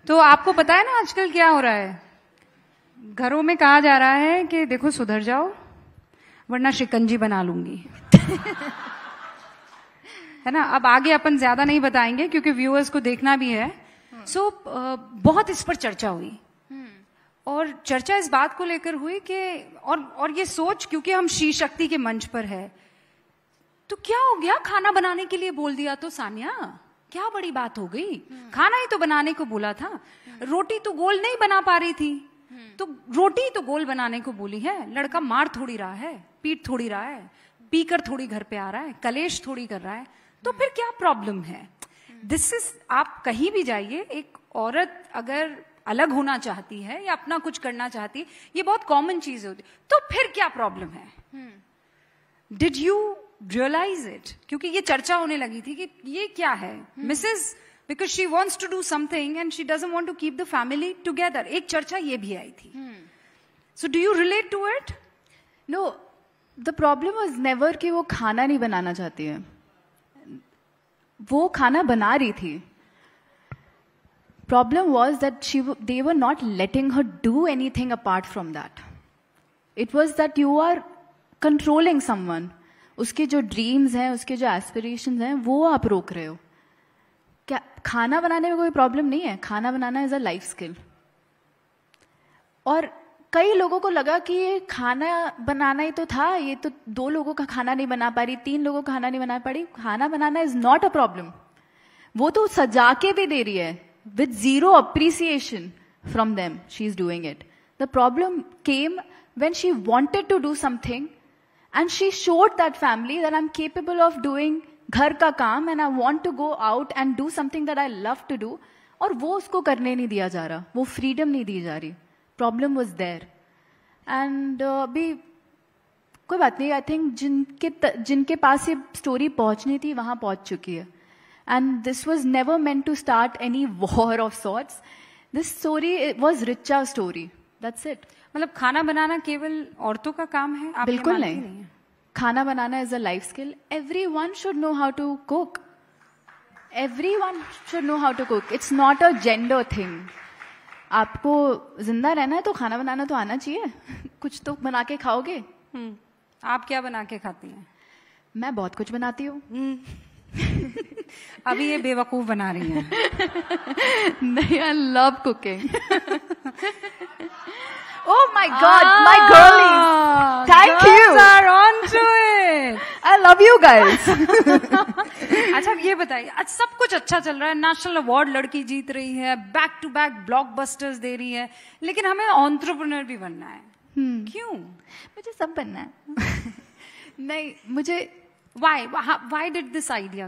तो आपको पता है ना आजकल क्या हो रहा है? घरों में कहा जा रहा है कि देखो सुधर जाओ वरना शिकंजी बना लूंगी। है ना? अब आगे अपन ज्यादा नहीं बताएंगे क्योंकि व्यूअर्स को देखना भी है। सो बहुत इस पर चर्चा हुई और चर्चा इस बात को लेकर हुई कि और ये सोच, क्योंकि हम श्री शक्ति के मंच पर है, तो क्या हो गया, खाना बनाने के लिए बोल दिया तो सानिया क्या बड़ी बात हो गई? खाना ही तो बनाने को बोला था। रोटी तो गोल नहीं बना पा रही थी, तो रोटी तो गोल बनाने को बोली है। लड़का मार थोड़ी रहा है, पीट थोड़ी रहा है, पीकर थोड़ी घर पे आ रहा है, कलेश थोड़ी कर रहा है, तो फिर क्या प्रॉब्लम है? दिस इज, आप कहीं भी जाइए, एक औरत अगर अलग होना चाहती है या अपना कुछ करना चाहती है, ये बहुत कॉमन चीज होती है, तो फिर क्या प्रॉब्लम है? Did you realize it? क्योंकि ये चर्चा होने लगी थी कि ये क्या है, Mrs, because she wants to do something and she doesn't want to keep the family together. एक चर्चा ये भी आई थी। So do you relate to it? No, the problem was never कि वो खाना नहीं बनाना चाहती है, वो खाना बना रही थी। Problem was that they were not letting her do anything apart from that. It was that you are controlling someone. उसके जो dreams हैं, उसके जो aspirations हैं, वो आप रोक रहे हो। क्या खाना बनाने में कोई प्रॉब्लम नहीं है? खाना बनाना इज अ लाइफ स्किल। और कई लोगों को लगा कि ये खाना बनाना ही तो था, ये तो 2 लोगों का खाना नहीं बना पा रही, 3 लोगों का खाना नहीं बना पा रही। खाना बनाना इज नॉट अ प्रॉब्लम। वो तो सजा के भी दे रही है, with zero appreciation from them, she's doing it. The problem came when she wanted to do something and she showed that family that I'm capable of doing घर का काम and I want to go out and do something that I love to do, और वो उसको करने नहीं दिया जा रहा, वो freedom नहीं दी जा रही। Problem was there and अभी कोई बात नहीं, I think जिनके पास ये स्टोरी पहुंचनी थी वहां पहुंच चुकी है। And this was never meant to start any war of sorts. This story was Richa's story. That's it. मतलब खाना बनाना केवल औरतों का काम है? आप बिल्कुल नहीं। खाना बनाना is a life skill. Everyone should know how to cook. Everyone should know how to cook. It's not a gender thing. आपको जिंदा रहना है तो खाना बनाना तो आना चाहिए। कुछ तो बना के खाओगे। आप क्या बना के खाती हैं? मैं बहुत कुछ बनाती हूँ। अभी ये बेवकूफ बना रही है। नहीं, I love cooking. Oh my God, my girlies! Thank you. Girls are on to it. I love you guys. अच्छा ये बताइए, आज सब कुछ अच्छा चल रहा है, नेशनल अवार्ड लड़की जीत रही है, बैक टू बैक ब्लॉकबस्टर्स दे रही है, लेकिन हमें एंटरप्रेन्योर भी बनना है। क्यों? मुझे सब बनना है। नहीं, मुझे Why did this idea?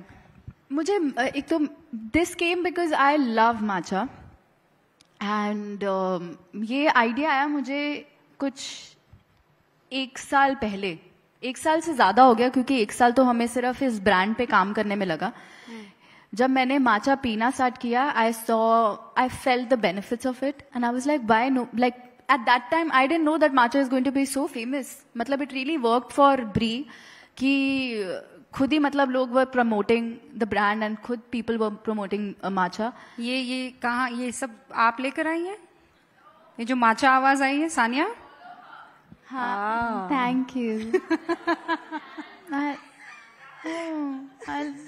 मुझे एक तो this came because I love matcha and ये आइडिया आया मुझे कुछ 1 साल पहले, 1 साल से ज्यादा हो गया क्योंकि 1 साल तो हमें सिर्फ इस ब्रांड पे काम करने में लगा। जब मैंने matcha पीना स्टार्ट किया, I felt the benefits of it and I was like, why no? Like at that time I didn't know that matcha is going to be so famous. मतलब it really worked for Brie कि खुद ही मतलब लोग वर promoting the brand and खुद people were promoting माचा। ये कहाँ, ये सब आप लेकर आई हैं? ये जो माचा आवाज आई है सानिया? हाँ, thank you.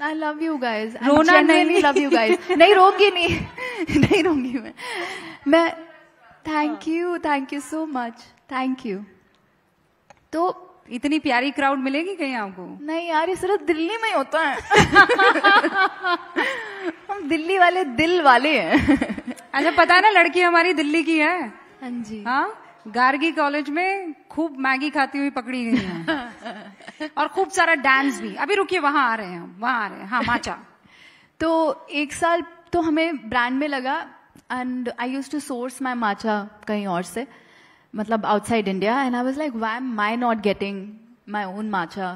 I love you guys. रोना नहीं, love you guys. नहीं रोगी नहीं, नहीं रोगी मैं thank you so much, thank you। तो इतनी प्यारी क्राउड मिलेगी कहीं आपको? नहीं यार, ये सिर्फ दिल्ली में ही होता है। हम दिल्ली वाले दिल वाले हैं। अच्छा पता है ना, लड़की हमारी दिल्ली की है। हाँ जी। हाँ, गार्गी कॉलेज में खूब मैगी खाती हुई पकड़ी गई है और खूब सारा डांस भी। अभी रुकिए, वहां आ रहे हैं हम, वहां आ रहे हैं। हाँ, माचा। तो 1 साल तो हमें ब्रांड में लगा and I used to source my matcha कहीं और से, मतलब outside India, and I was like, why am I not getting my own matcha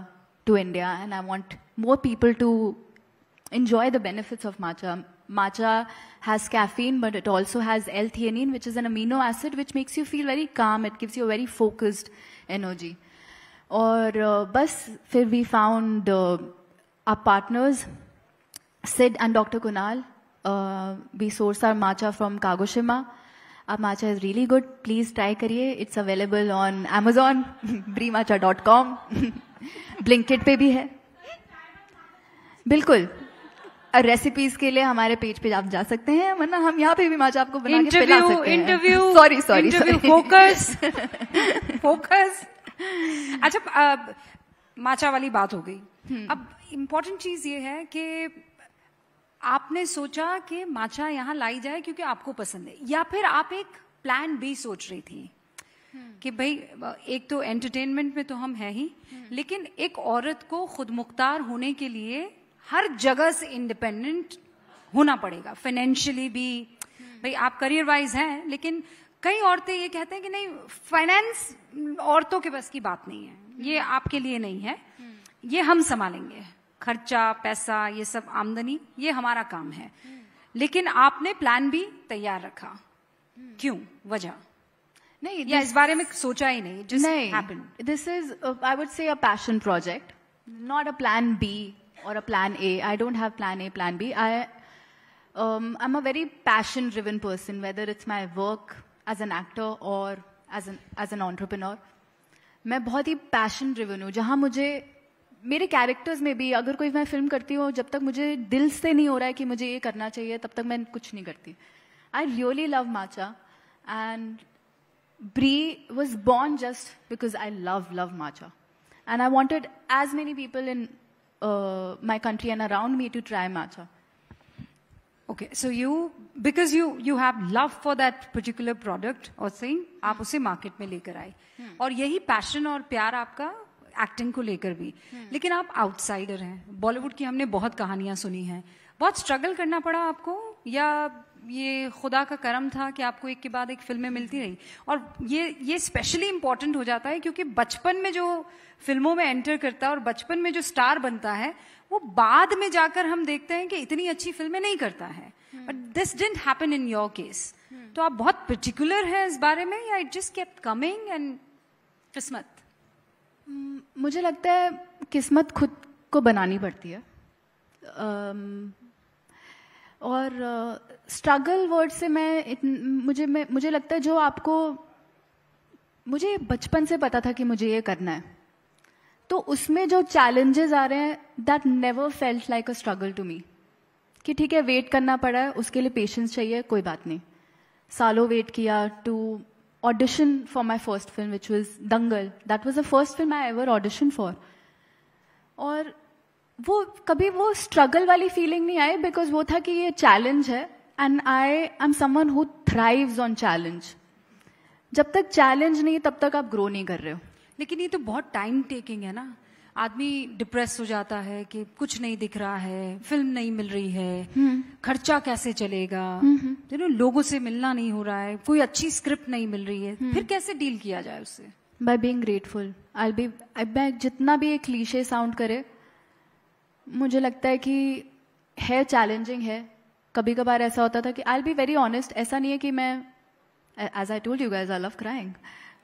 to India? And I want more people to enjoy the benefits of matcha. Matcha has caffeine, but it also has L-theanine, which is an amino acid which makes you feel very calm. It gives you a very focused energy. और बस फिर we found our partners, Sid and Dr. Kunal, We source our matcha from Kagoshima. Our matcha is really good. Please try करिए. It's available on Amazon, breematcha.com. Blinkit पे भी है. बिल्कुल. Recipes के लिए हमारे पेज पे आप जा सकते हैं, वरना हम यहाँ पे भी माचा आपको बना के पिला सकते हैं. Sorry focus. अच्छा, माचा वाली बात हो गई. अब इम्पोर्टेंट चीज ये है कि आपने सोचा कि माचा यहाँ लाई जाए क्योंकि आपको पसंद है, या फिर आप एक प्लान बी सोच रही थी कि भाई एक तो एंटरटेनमेंट में तो हम है ही, लेकिन एक औरत को खुद मुख्तार होने के लिए हर जगह से इंडिपेंडेंट होना पड़ेगा, फाइनेंशियली भी. भाई आप करियर वाइज हैं, लेकिन कई औरतें ये कहते हैं कि नहीं, फाइनेंस औरतों के बस की बात नहीं है, ये आपके लिए नहीं है, ये हम संभालेंगे, खर्चा पैसा ये सब आमदनी ये हमारा काम है. लेकिन आपने प्लान भी तैयार रखा, क्यों, वजह नहीं, या इस बारे में सोचा ही नहीं? Just नहीं, happened. This is I would say a passion project, not a plan B or a plan A. I don't have plan A, plan B. I'm a very passion driven person, whether it's my work as an actor or as an entrepreneur. मैं बहुत ही passion driven हूँ. जहाँ मुझे मेरे characters में भी, अगर कोई मैं फिल्म करती हूँ, जब तक मुझे दिल से नहीं हो रहा है कि मुझे ये करना चाहिए, तब तक मैं कुछ नहीं करती. I really love matcha, and Bree was born just because I love matcha, and I wanted as many people in my country and around me to try matcha. Okay, so because you have love for that particular product or thing, आप उसे market में लेकर आए, और यही passion और प्यार आपका एक्टिंग को लेकर भी. लेकिन आप आउटसाइडर हैं. बॉलीवुड की हमने बहुत कहानियां सुनी हैं. बहुत स्ट्रगल करना पड़ा आपको, या ये खुदा का करम था कि आपको एक के बाद एक फिल्में मिलती रही? और ये स्पेशली इंपॉर्टेंट हो जाता है क्योंकि बचपन में जो फिल्मों में एंटर करता है और बचपन में जो स्टार बनता है, वो बाद में जाकर हम देखते हैं कि इतनी अच्छी फिल्में नहीं करता है. But this didn't happen in your case. तो आप बहुत पर्टिकुलर हैं इस बारे में, या it just kept coming and किस्मत? मुझे लगता है किस्मत खुद को बनानी पड़ती है. और स्ट्रगल वर्ड से मुझे लगता है, जो आपको, मुझे बचपन से पता था कि मुझे ये करना है, तो उसमें जो चैलेंजेस आ रहे हैं, that never felt like a struggle to me. कि ठीक है, वेट करना पड़ा है, उसके लिए पेशेंस चाहिए, कोई बात नहीं. सालों वेट किया to audition for my first film, which was Dangal. That was the first film I ever auditioned for. और वो कभी वो स्ट्रगल वाली फीलिंग नहीं आई, बिकॉज वो था कि ये चैलेंज है, and I am someone who thrives on challenge. जब तक चैलेंज नहीं, तब तक आप ग्रो नहीं कर रहे हो. लेकिन ये तो बहुत टाइम टेकिंग है ना. आदमी डिप्रेस हो जाता है कि कुछ नहीं दिख रहा है, फिल्म नहीं मिल रही है, खर्चा कैसे चलेगा, लोगों से मिलना नहीं हो रहा है, कोई अच्छी स्क्रिप्ट नहीं मिल रही है, फिर कैसे डील किया जाए उससे? By being grateful. जितना भी एक क्लीशे साउंड करे, मुझे लगता है कि है चैलेंजिंग है. कभी कभार ऐसा होता था कि आई बी वेरी ऑनेस्ट, ऐसा नहीं है कि मैं, as I told you guys, I love crying.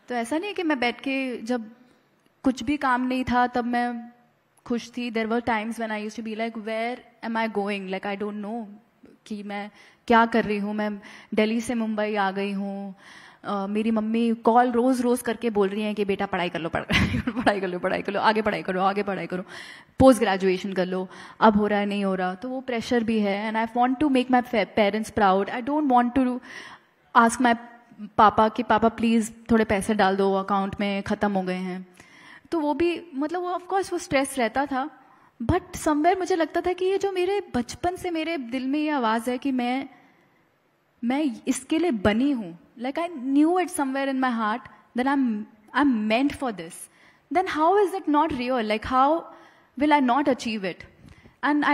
तो ऐसा नहीं है कि मैं बैठ के, जब कुछ भी काम नहीं था तब मैं खुश थी. There were times when I used to be like, where am I going, like I don't know कि मैं क्या कर रही हूँ. मैं दिल्ली से मुंबई आ गई हूँ. मेरी मम्मी कॉल रोज करके बोल रही हैं कि बेटा पढ़ाई कर लो, पढ़ाई कर लो, आगे पढ़ाई करो, पोस्ट ग्रेजुएशन कर लो. अब हो रहा है, नहीं हो रहा, तो वो प्रेशर भी है. And I want to make my parents proud. I don't want to ask my पापा कि पापा प्लीज थोड़े पैसे डाल दो, अकाउंट में खत्म हो गए हैं. तो वो भी, मतलब वो ऑफकोर्स वो स्ट्रेस रहता था, बट समवेयर मुझे लगता था कि ये जो मेरे बचपन से मेरे दिल में ये आवाज है कि मैं इसके लिए बनी हूँ. Like I knew it somewhere in my heart that I am meant for this. Then how is it not real? Like how will I not achieve it? And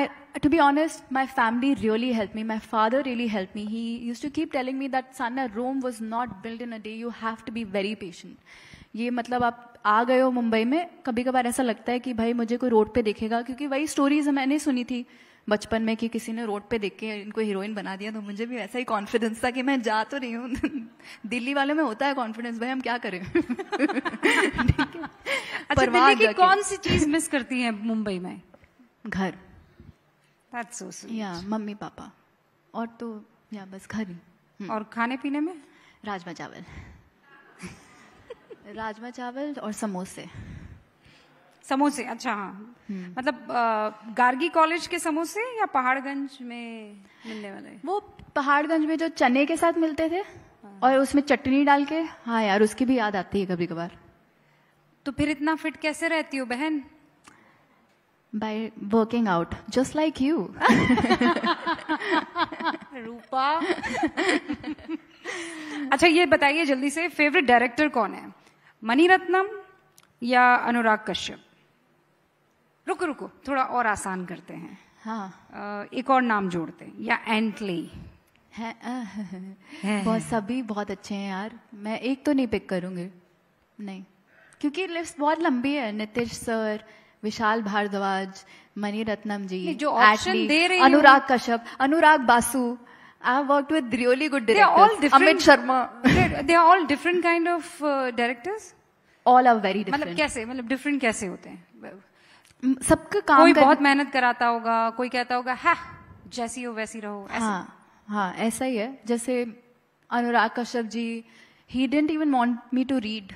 to be honest, my family really helped me. My father really helped me. He used to keep telling me that, Sana, Rome was not built in a day. You have to be very patient. ये मतलब आप आ गए हो मुंबई में, कभी कभार ऐसा लगता है कि भाई मुझे कोई रोड पे देखेगा, क्योंकि वही स्टोरीज मैंने सुनी थी बचपन में कि किसी ने रोड पे देख के इनको हीरोइन बना दिया. तो मुझे भी वैसा ही कॉन्फिडेंस था कि मैं जा तो रही हूँ. दिल्ली वाले में होता है कॉन्फिडेंस, भाई हम क्या करें. अच्छा, दिल्ली की कौन सी चीज मिस करती है मुंबई में? घर. That's so sweet. Yeah, mummy papa. और तो या बस घर ही। और खाने पीने में? राजमा चावल। राजमा चावल और समोसे। समोसे, अच्छा हाँ। मतलब गार्गी कॉलेज के समोसे या पहाड़गंज में मिलने वाले? वो पहाड़गंज में जो चने के साथ मिलते थे और उसमें चटनी डाल के, हाँ यार उसकी भी याद आती है कभी कभार। तो फिर इतना फिट कैसे रहती हो बहन? By working out just like you. Rupa. अच्छा ये बताइए जल्दी से, फेवरेट डायरेक्टर कौन है? मणिरत्नम या अनुराग कश्यप? रुको रुको, थोड़ा और आसान करते हैं। हाँ एक और नाम जोड़ते हैं, या एंटली है। बहुत सभी बहुत अच्छे हैं यार, मैं एक तो नहीं पिक करूंगी, नहीं, क्योंकि लिस्ट बहुत लंबी है। नीतीश सर, विशाल भारद्वाज, मणिरत्नम जी, जो ऑप्शन दे रही अनुराग कश्यप, अनुराग Basu. I have worked with really good directors. Amit Sharma. They are all different kind of directors. All are very different. मतलब कैसे, मतलब डिफरेंट कैसे होते हैं? सबका काम कोई बहुत मेहनत कराता होगा, कोई कहता होगा हाँ जैसी हो वैसी रहो, ऐसा? हाँ ऐसा ही है। जैसे Anurag Kashyap ji, he didn't even want me to read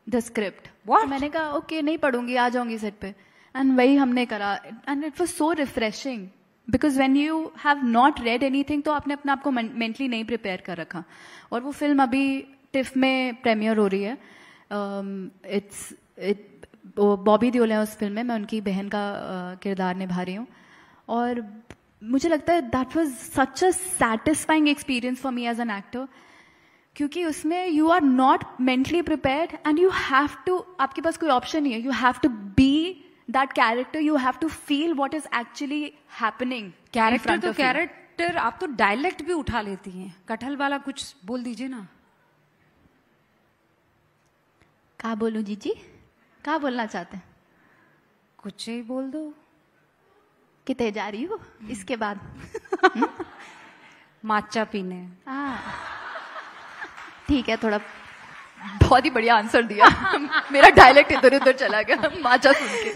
the script. What? मैंने कहा ओके नहीं पढ़ूंगी, आ जाऊंगी सेट पे, एंड वही हमने करा, and it was so refreshing because when you have not red anything तो आपने अपने आप को मेंटली नहीं प्रिपेयर कर रखा। और वो फिल्म अभी टिफ में प्रीमियर हो रही है। बॉबी देओल है उस फिल्म में, मैं उनकी बहन का किरदार निभा रही हूँ, और मुझे लगता है that was such a satisfying experience for me as an actor, क्योंकि उसमें you are not mentally prepared and you have to, आपके पास कोई ऑप्शन नहीं है, you have to be that character, you have to feel what is actually happening. Character तो character, आप तो डायलेक्ट भी उठा लेती हैं। कटहल वाला कुछ बोल दीजिए ना। क्या बोलूं जीजी, क्या बोलना चाहते हैं? कुछ ही बोल दो। कितने जा रही हो इसके बाद? माचा पीने। ठीक है, थोड़ा बहुत ही बढ़िया आंसर दिया। मेरा डायलेक्ट इधर उधर चला गया माचा सुन के।